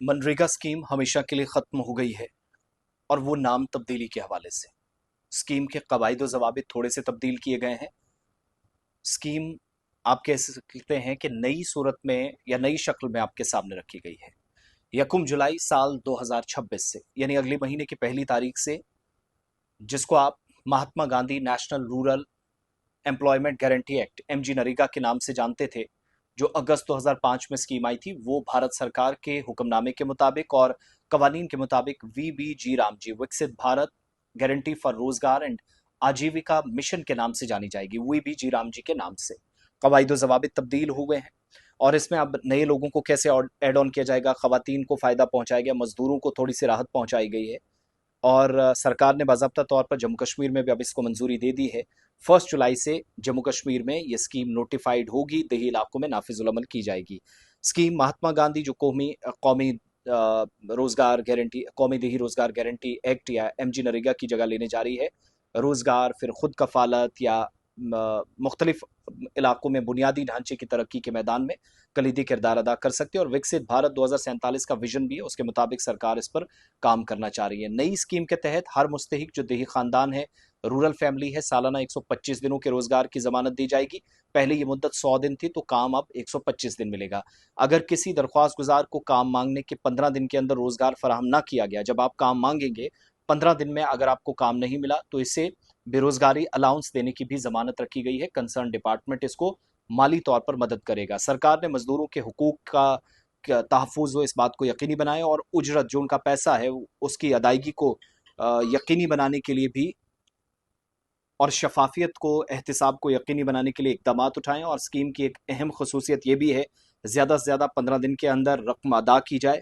MNREGA scheme हमेशा के लिए खत्म हो गई है और वो नाम तब्दीली के हवाले से स्कीम के कवायद ज़वाबित थोड़े से तब्दील किए गए हैं। स्कीम आप कह सकते हैं कि नई सूरत में या नई शक्ल में आपके सामने रखी गई है। यकम जुलाई साल 2026 से यानी अगले महीने की पहली तारीख से, जिसको आप Mahatma Gandhi national rural employment guarantee act MG NREGA के नाम से जानते थे, जो अगस्त 2005 में स्कीम आई थी, वो भारत सरकार के हुक्मनामे के मुताबिक और कवानीन के मुताबिक वीबीजी रामजी विकसित भारत गारंटी फॉर रोजगार एंड आजीविका मिशन के नाम से जानी जाएगी। वीबीजी रामजी के नाम से कवायद जवाबित तब्दील हुए हैं और इसमें अब नए लोगों को कैसे ऐड ऑन किया जाएगा, खवातीन को फायदा पहुंचाया गया, मजदूरों को थोड़ी सी राहत पहुंचाई गई है और सरकार ने बाज़ाब्ता तौर पर जम्मू कश्मीर में भी अब इसको मंजूरी दे दी है। 1 जुलाई से जम्मू कश्मीर में ये स्कीम नोटिफाइड होगी, देही इलाकों में नाफिजुल अमल की जाएगी। स्कीम महात्मा गांधी जो कौमी कौमी रोजगार गारंटी कौमी देही रोजगार गारंटी एक्ट या एमजी नरेगा की जगह लेने जा रही है। रोजगार, फिर खुद कफालत या मुख्तलिफ इलाकों में बुनियादी ढांचे की तरक्की के मैदान में कलीदी किरदार अदा कर सकते हैं और विकसित भारत 2047 का विजन भी है, उसके मुताबिक सरकार इस पर काम करना चाह रही है। नई स्कीम के तहत हर मुस्तहिक जो देही खानदान है, रूरल फैमिली है, सालाना 125 दिनों के रोजगार की जमानत दी जाएगी। पहले ये मुद्दत 100 दिन थी, तो काम अब 125 दिन मिलेगा। अगर किसी दरख्वास्त गुजार को काम मांगने के 15 दिन के अंदर रोजगार फराहम ना किया गया, जब आप काम मांगेंगे 15 दिन में अगर आपको काम नहीं मिला, तो इसे बेरोजगारी अलाउंस देने की भी जमानत रखी गई है। कंसर्न डिपार्टमेंट इसको माली तौर पर मदद करेगा। सरकार ने मजदूरों के हुकूक का तहफ़्फ़ुज़ हो, इस बात को यकीनी बनाए और उजरत जो उनका पैसा है उसकी अदायगी को यकीनी बनाने के लिए भी और शफाफियत को, एहतिसाब को यकीनी बनाने के लिए इकदाम उठाएं। और स्कीम की एक अहम खसूसियत ये भी है, ज़्यादा से ज़्यादा 15 दिन के अंदर रकम अदा की जाए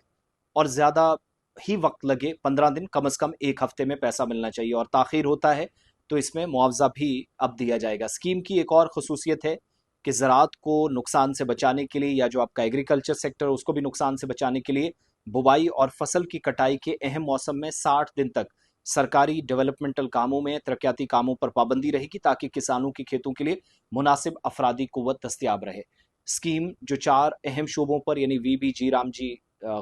और ज़्यादा ही वक्त लगे 15 दिन, कम से कम 1 हफ्ते में पैसा मिलना चाहिए और ताख़ीर होता है तो इसमें मुआवजा भी अब दिया जाएगा। स्कीम की एक और खसूसियत है कि ज़राअत को नुकसान से बचाने के लिए, या जो आपका एग्रीकल्चर सेक्टर है उसको भी नुकसान से बचाने के लिए, बुवाई और फसल की कटाई के अहम मौसम में 60 दिन तक सरकारी डेवलपमेंटल कामों में, तरक्याती कामों पर पाबंदी रहेगी, ताकि किसानों की खेतों के लिए मुनासिब अफरादी कुव्वत दस्तियाब रहे। स्कीम जो 4 अहम शोबों पर यानी वीबीजी रामजी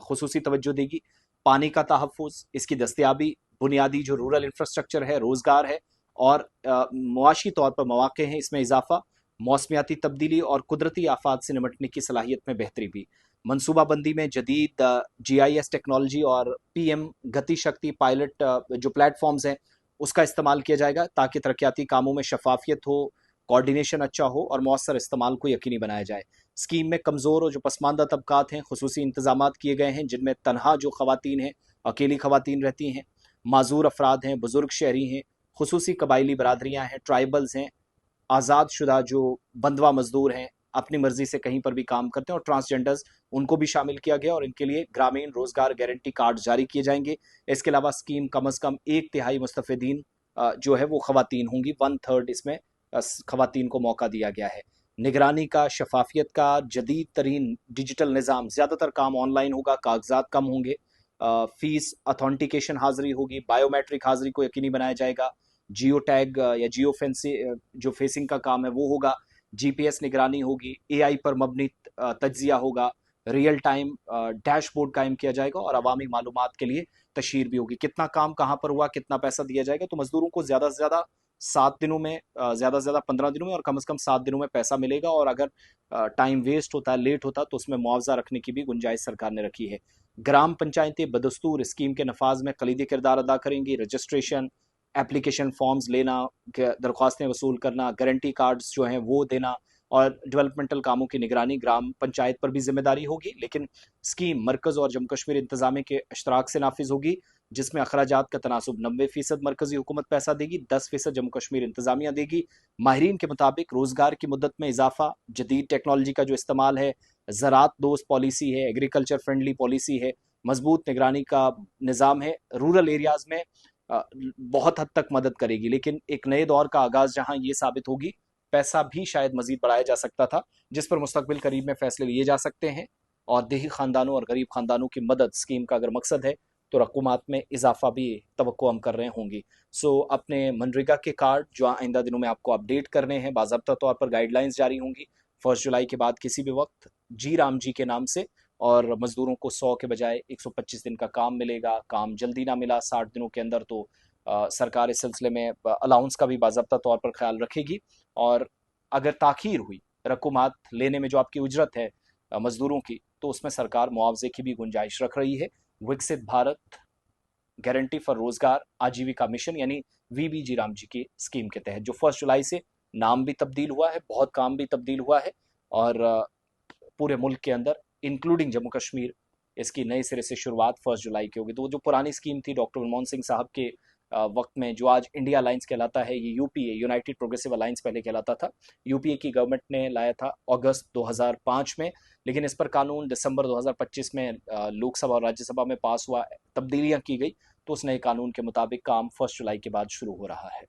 खुसूसी तवज्जो देगी: पानी का तहफ़्फ़ुज़, इसकी दस्तियाबी, बुनियादी जो रूरल इंफ्रास्ट्रक्चर है, रोज़गार है और मुआशी तौर पर मौक़े हैं, इसमें इजाफा, मौसमियाती तब्दीली और कुदरती आफात से निमटने की सलाहियत में बेहतरी भी। मनसूबाबंदी में जदीद GIS टेक्नोलॉजी और PM गति शक्ति पायलट जो प्लेटफॉर्म्स हैं उसका इस्तेमाल किया जाएगा, ताकि तरक्याती कामों में शफाफियत हो, कोऑर्डिनेशन अच्छा हो और मौसर इस्तेमाल को यकीनी बनाया जाए। स्कीम में कमज़ोर और जो पसमानदा तबकात हैं, खसूसी इंतजामात किए गए हैं, जिनमें तनहा जो खवातीन हैं, अकेली खवातीन रहती हैं, माजूर अफराद हैं, बुजुर्ग शहरी हैं, खुसूसी कबायली बरादरियाँ हैं, ट्राइबल्स हैं, आज़ाद शुदा जो बंधवा मजदूर हैं, अपनी मर्जी से कहीं पर भी काम करते हैं, और ट्रांसजेंडर्स, उनको भी शामिल किया गया और इनके लिए ग्रामीण रोजगार गारंटी कार्ड जारी किए जाएंगे। इसके अलावा स्कीम कम अज़ कम 1/3 मुस्तफ़ीदीन जो है वो खवातीन होंगी, 1/3 इसमें खवातीन को मौका दिया गया है। निगरानी का, शफाफियत का जदीद तरीन डिजिटल निज़ाम, ज़्यादातर काम ऑनलाइन होगा, कागजात कम होंगे, फीस अथेंटिकेशन हाजिरी होगी, बायोमेट्रिक हाजिरी को यकीनी बनाया जाएगा, जियो टैग या जियो फेंसी जो फेसिंग का काम है वो होगा, GPS निगरानी होगी, AI पर मबनी तज्जिया होगा, रियल टाइम डैशबोर्ड कायम किया जाएगा और अवामी मालूमात के लिए तशहीर भी होगी। कितना काम कहाँ पर हुआ, कितना पैसा दिया जाएगा, तो मजदूरों को ज़्यादा से ज़्यादा 7 दिनों में, ज़्यादा से ज़्यादा 15 दिनों में और कम से कम 7 दिनों में पैसा मिलेगा। और अगर टाइम वेस्ट होता है, लेट होता, तो उसमें मुआवजा रखने की भी गुंजाइश सरकार ने रखी है। ग्राम पंचायतें बदस्तूर स्कीम के नफाज में कलीदी किरदार अदा करेंगी। रजिस्ट्रेशन, एप्लीकेशन फॉर्म्स लेना, दरख्वास्तें वसूल करना, गारंटी कार्ड्स जो हैं वो देना और डेवलपमेंटल कामों की निगरानी ग्राम पंचायत पर भी जिम्मेदारी होगी। लेकिन स्कीम मरकज़ और जम्मू कश्मीर इंतजामिया के अशतराक से नाफिज होगी, जिसमें अखराजात का तनासुब 90% मरकजी हुकूमत पैसा देगी, 10% जम्मू कश्मीर इंतजामिया देगी। माहिरीन के मुताबिक रोजगार की मुद्दत में इजाफा, जदीद टेक्नोलॉजी का जो इस्तेमाल है, ज़राअत दोस्त पॉलिसी है, एग्रीकल्चर फ्रेंडली पॉलिसी है, मजबूत निगरानी का निज़ाम है, रूरल एरियाज़ में बहुत हद तक मदद करेगी। लेकिन एक नए दौर का आगाज जहां ये साबित होगी, पैसा भी शायद मजीद बढ़ाया जा सकता था, जिस पर मुस्तकबिल करीब में फैसले लिए जा सकते हैं। और देही खानदानों और गरीब खानदानों की मदद स्कीम का अगर मकसद है, तो रकूमात में इजाफा भी तवक्को हम कर रहे होंगी। सो अपने मनरेगा के कार्ड जो आइंदा दिनों में आपको अपडेट करने हैं, बाज़ाब्ता तौर पर गाइडलाइंस जारी होंगी। 1 जुलाई के बाद किसी भी वक्त जी राम जी के नाम से और मजदूरों को 100 के बजाय 125 दिन का काम मिलेगा। काम जल्दी ना मिला 60 दिनों के अंदर तो सरकार इस सिलसिले में अलाउंस का भी बाज़ाब्ता तौर पर ख्याल रखेगी। और अगर ताखीर हुई रकूमात लेने में जो आपकी उजरत है मजदूरों की, तो उसमें सरकार मुआवजे की भी गुंजाइश रख रही है। विकसित भारत गारंटी फॉर रोजगार आजीविका मिशन यानी वीबीजी राम जी की स्कीम के तहत जो 1 जुलाई से नाम भी तब्दील हुआ है, बहुत काम भी तब्दील हुआ है। और पूरे मुल्क के अंदर इंक्लूडिंग जम्मू कश्मीर इसकी नए सिरे से शुरुआत 1 जुलाई की होगी। तो वो जो पुरानी स्कीम थी डॉक्टर मनमोहन सिंह साहब के वक्त में, जो आज इंडिया अलायंस कहलाता है, ये यूपीए यूनाइटेड प्रोग्रेसिव अलायंस पहले कहलाता था। यूपीए की गवर्नमेंट ने लाया था अगस्त 2005 में, लेकिन इस पर कानून दिसंबर 2025 में लोकसभा और राज्यसभा में पास हुआ, तब्दीलियां की गई। तो उस नए कानून के मुताबिक काम 1 जुलाई के बाद शुरू हो रहा है।